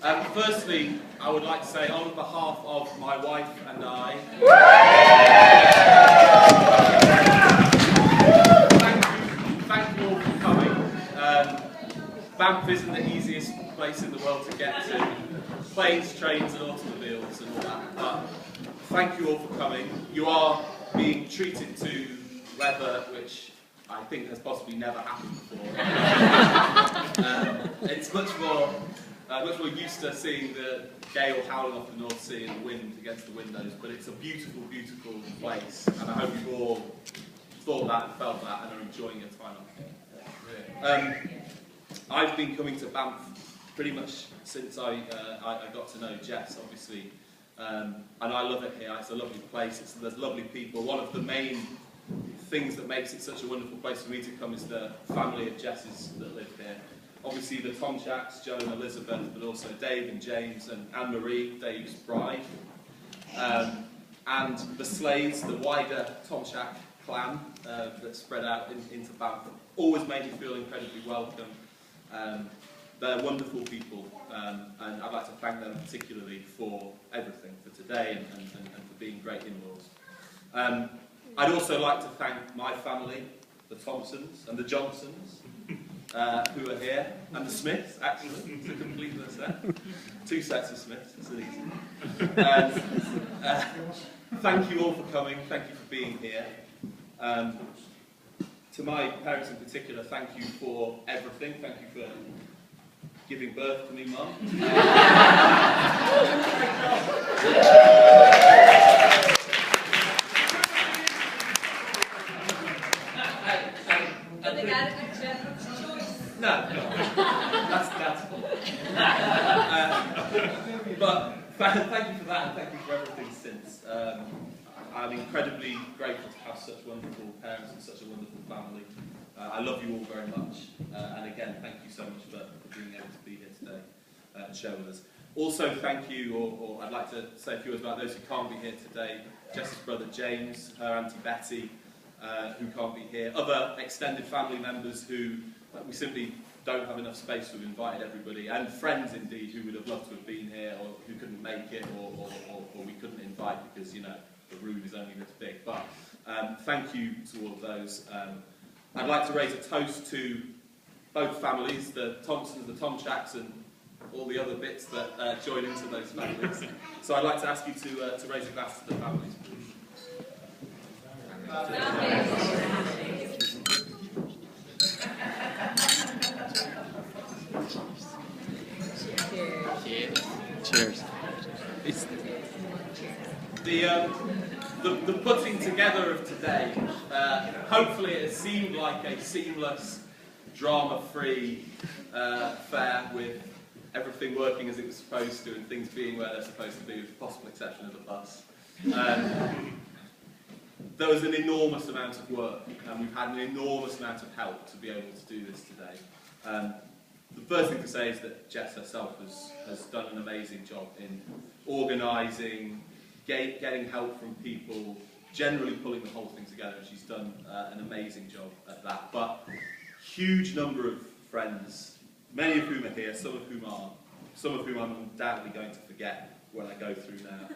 Firstly, I would like to say on behalf of my wife and I, thank you all for coming. Banff isn't the easiest place in the world to get to. Planes, trains and automobiles and all that. But thank you all for coming. You are being treated to weather which I think has possibly never happened before. It's much more used to seeing the gale howling off the North Sea and the wind against the windows, but it's a beautiful, beautiful place, and I hope you've all thought that and felt that and are enjoying your time up here. I've been coming to Banff pretty much since I got to know Jess, obviously, and I love it here. It's a lovely place, there's lovely people. One of the main things that makes it such a wonderful place for me to come is the family of Jess's that live here. Obviously the Tomchaks, Joe and Elizabeth, but also Dave and James and Anne-Marie, Dave's bride. And the Slays, the wider Tomchak clan that spread out into Banff, always made me feel incredibly welcome. They're wonderful people, and I'd like to thank them particularly for everything, for today and for being great in-laws. I'd also like to thank my family, the Thompsons and the Johnsons, who are here, and the Smiths, actually, to complete the set. 2 sets of Smiths, it's easy. Thank you all for coming, thank you for being here. To my parents in particular, thank you for everything, thank you for giving birth to me, Mum. No, that's cool. But thank you for that, and thank you for everything since. I'm incredibly grateful to have such wonderful parents and such a wonderful family. I love you all very much, and again, thank you so much for being able to be here today and share with us. Also, thank you, or I'd like to say a few words about those who can't be here today. Jess's brother James, her auntie Betty, who can't be here. Other extended family members who we simply don't have enough space to have invited everybody, and friends indeed who would have loved to have been here or who couldn't make it or we couldn't invite because, you know, the room is only this big. But thank you to all of those. I'd like to raise a toast to both families, the Thompsons, the Tomchaks and all the other bits that join into those families. So I'd like to ask you to raise a glass to the families, please. Cheers. The putting together of today, hopefully it seemed like a seamless, drama-free affair with everything working as it was supposed to and things being where they're supposed to be, with the possible exception of the bus. There was an enormous amount of work, and we've had an enormous amount of help to be able to do this today. The first thing to say is that Jess herself has done an amazing job in organising, getting help from people, generally pulling the whole thing together, and she's done an amazing job at that. But huge number of friends, many of whom are here, some of whom aren't, some of whom I'm undoubtedly going to forget when I go through now,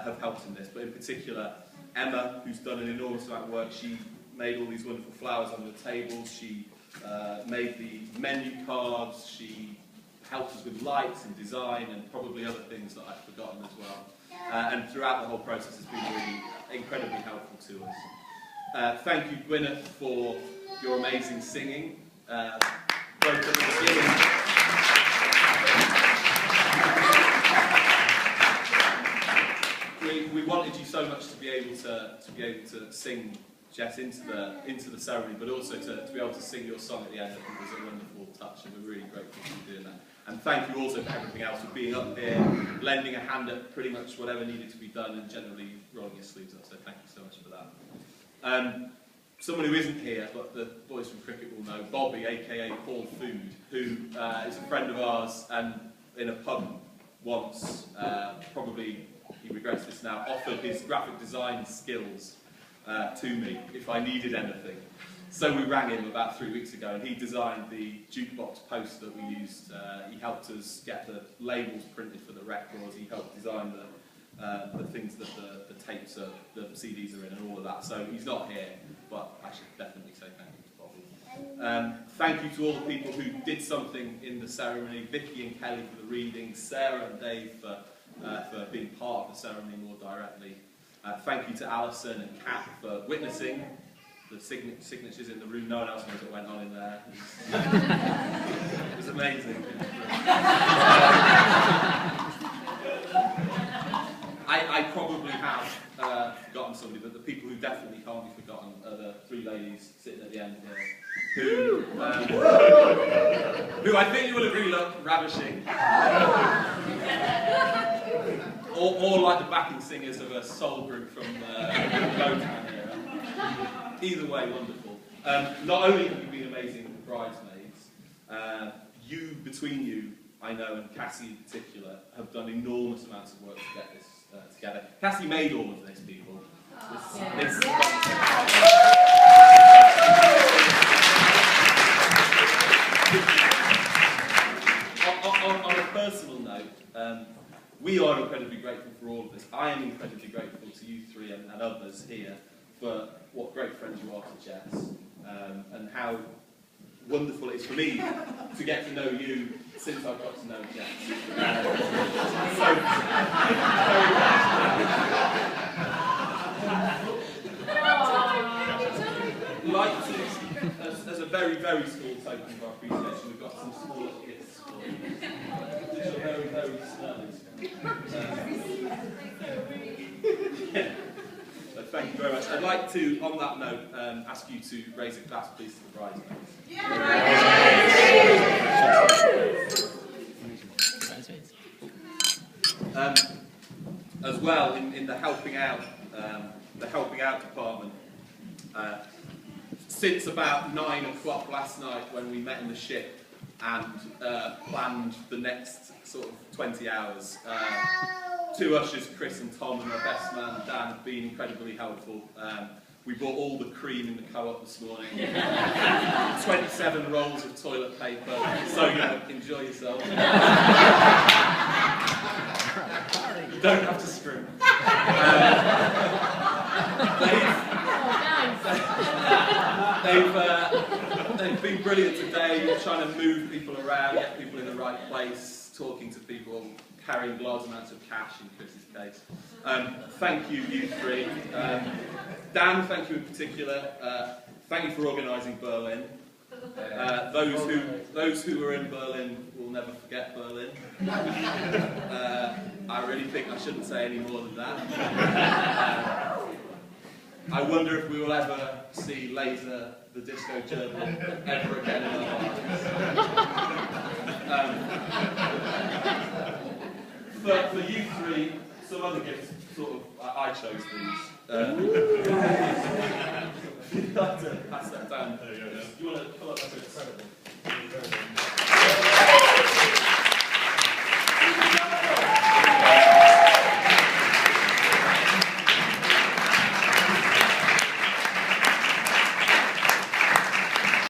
have helped in this. But in particular, Emma, who's done an enormous amount of work. She made all these wonderful flowers on the tables. She made the menu cards. She helped us with lights and design and probably other things that I've forgotten as well. And throughout the whole process has been really incredibly helpful to us. Thank you, Gwyneth, for your amazing singing. Both at the beginning. We wanted you so much to be able to sing, Jess, into the ceremony, but also to be able to sing your song at the end. I think was a wonderful touch, and we're really grateful for you doing that. And thank you also for everything else, for being up here, lending a hand at pretty much whatever needed to be done, and generally rolling your sleeves up. So thank you so much for that. Someone who isn't here, but the boys from cricket will know, Bobby, aka Paul Food, who is a friend of ours, and in a pub once, probably he regrets this now, offered his graphic design skills to me if I needed anything. So we rang him about 3 weeks ago, and he designed the jukebox post that we used. He helped us get the labels printed for the records. He helped design the things that the tapes are, the CDs are in, and all of that. So he's not here, but I should definitely say thank you to Bobby. Thank you to all the people who did something in the ceremony. Vicky and Kelly for the reading, Sarah and Dave for being part of the ceremony more directly. Thank you to Alison and Kat for witnessing the signatures in the room. No one else knows what went on in there. It was amazing. I probably have forgotten somebody, but the people who definitely can't be forgotten are the three ladies sitting at the end here, who I think you will agree look ravishing. Or like the backing singers of a soul group from Motown era. Either way, wonderful. Not only have you been amazing bridesmaids, between you, I know, and Cassie in particular, have done enormous amounts of work to get this together. Cassie made all of this, people. On a personal note, we are incredibly grateful for all of this. I am incredibly grateful to you three and others here for what great friends you are to Jess, and how wonderful it is for me to get to know you since I've got to know Jess. Like to, as a very, very small token of our appreciation, we've got some small little gifts for you. Which are very, very snug. So thank you very much. I'd like to, on that note, ask you to raise a glass, please, to the bridesmaids. As well, in the helping out department, since about 9 o'clock last night when we met in the ship and planned the next sort of 20 hours, two ushers, Chris and Tom, and our best man, Dan, have been incredibly helpful. We bought all the cream in the co-op this morning. 27 rolls of toilet paper, so enjoy yourself. You don't have to scream. They've been brilliant today, trying to move people around, get people in the right place, talking to people, carrying large amounts of cash in Chris's case. Thank you, you three. Dan, thank you in particular. Thank you for organising Berlin. Those who were in Berlin will never forget Berlin. I really think I shouldn't say any more than that. I wonder if we will ever see Laser, the Disco Journal, ever again in our lives. For you three, some other gifts, sort of, I chose these. You'd like to pass that down. Do you want to pull up? That's incredible.